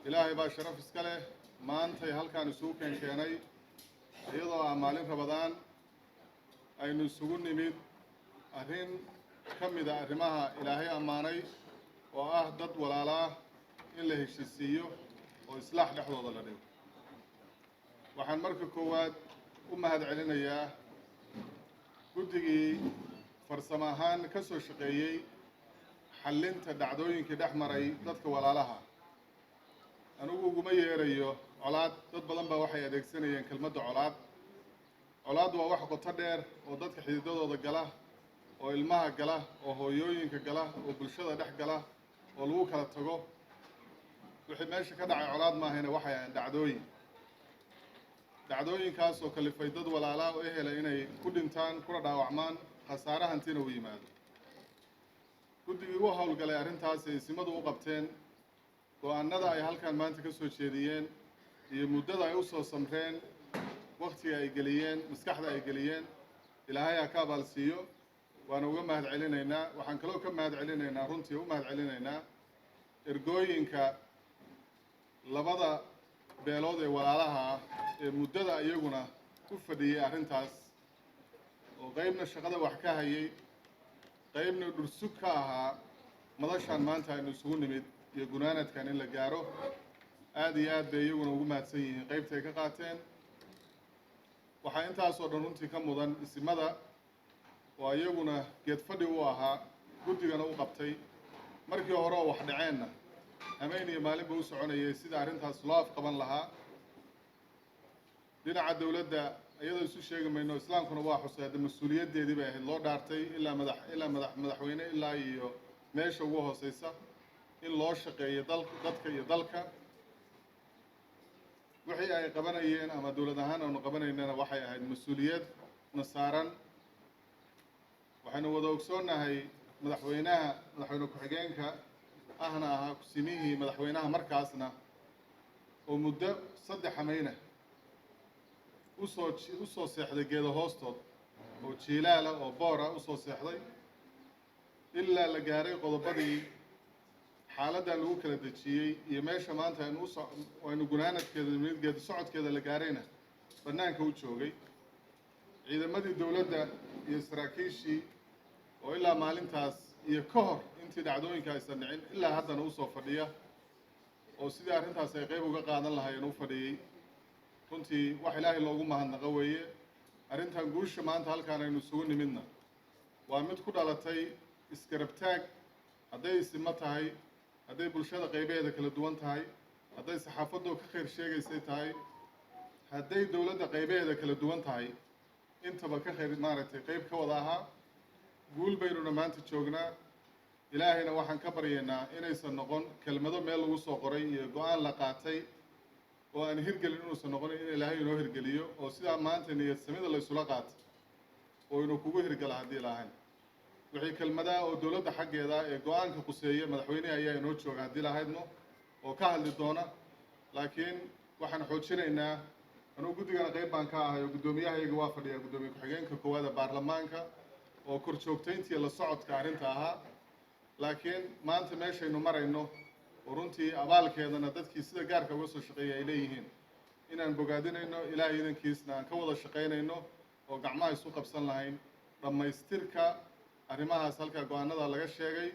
إلهي باشرف إسكاله ما أنت هالكان السوق كاني أيضا مالين رمضان أي نسوون نميد أهين كم إذا أرمها إلهي أماني وأهدد ولا لا إلا هالشيء وإصلاح لحظة ضلنا وحن مركب كواد هاد علينا إياه قدقي فرسماهان كسر شقيي حلنت دعدوين كده مري ضدك ولا لها أنا أقول ما يريو علاد ضد بلنبا وحي أديك سنة ين كلمة علاد وواحد قطر وضدك حديدة ضد جلا والماء جلا وهويين كجلا وبالشدة ده جلا والوك على التجو وحد ماشي كده علاد ما هنا وحي عند دعدوين كاس وكل فيدد ولا لا وإيه لأنه كل إنسان كل دعوة خسارة هنتين ويماد كنت يروح هول قال أرنت هذا سماد وقبتين وأننا أي هالكان ما أنت كسر شديين يمدد يوصل سمرين وقت يجليين مسكحة يجليين إلى هاي كابل سيو وأنا وما هاد علينا هنا وحنكلو كم هاد علينا هنا رنتي وما هاد علينا هنا إرجوين لبضع بيلود ولا لها مدد أيقنا كفدي أرنتاس وغيبنا الشغلة وحكاها هي قيبنا درسكها مدشان مانتا إنه سهون نمد يجونانت كان إلا جارو آديات بيجون وجمعت سيء قيبتها كقاتين وحين تاسو رنتي كم مدن اسمه ويجونا يتفدي وها قد جنا وقبتي مركي ورا واحد عيننا أميني مالي بوسعنا يسيد أرنتها سلاف قبل لها دينا عد دولة أيضا يسوي شيء من إنه الإسلام كنا واحد هذا المسؤوليات دي بقى الله دارتي إلا مدحوينه إلا يو ماشي وجوه سيسا إلا الشقي يضلك وحي أي قبنا يين أما دولة هنا ونقبنا إننا وحي هاي المسؤوليات نصارا وحنا وذوقسونا هاي مدحوينها كحجينك أهنا كسميه مدحوينها مركزنا ومدة صد حمينه usoo seexday geedo hoostood oo jiilaala oo boora usoo seexday ilaa la gaaray qodobadii xaaladdan lagu kala dejiyey iyo meesha maanta aynu gunaanadkeeda geedi socodkeeda la gaarayna bannaanka u joogay ciidamadii dowladda iyo saraakiishii oo ilaa maalintaas iyo ka hor intii dhacdooyinka aysan dhicin ilaa haddana usoo fadhiya oo sidii arrintaas ay qayb uga qaadan lahaayeen u fadhiyey runtii wax ilaahay loogu mahadnaqo weeye arrintan guusha maanta halkaan aynu isugu nimidna waa mid ku dhalatay iskarabtaag hadday isimo tahay hadday bulshada qaybaheeda kala duwan tahay hadday saxaafadoo ka khayr sheegaysay tahay hadday dowladda qaybaheeda kala duwan tahay intaba ka khayr maaragtay qayb ka wada ahaa guul baynuna maanta joognaa ilaahayna waxaan ka baryaynaa inaysan noqon kelmado meel lagu soo qoray iyo go-aan la qaatay oo aan hirgelin inuusan noqon in ilaahay inoo hirgeliyo oo sidaa maanta niyad samida la isula qaato oo inuu kugu hirgala haddii ilaahayn wixii kelmadaha oo dowladda xaggeeda ee go-aanka quseeya madaxweynaha ayaa inoo jooga haddii lahaydno oo ka hadli doona laakiin waxaan xoojinaynaa anuu guddigana qayb baan ka ahay oo guddoomiyahayaga waa fadhiyaa guddoomiye ku-xigeenka koowaad ee baarlamaanka oo kor joogtayntii la socodka arrinta ahaa laakiin maanta meeshaynu marayno runtii abaalkeedana dadkii sida gaarka uga soo shaqeeyay ay leeyihiin inaan bogaadinayno ilaahay idankiisna aan ka wada shaqaynayno oo gacmaha isu qabsan lahayn dhammaystirka arrimahaas halka go-aanada laga sheegay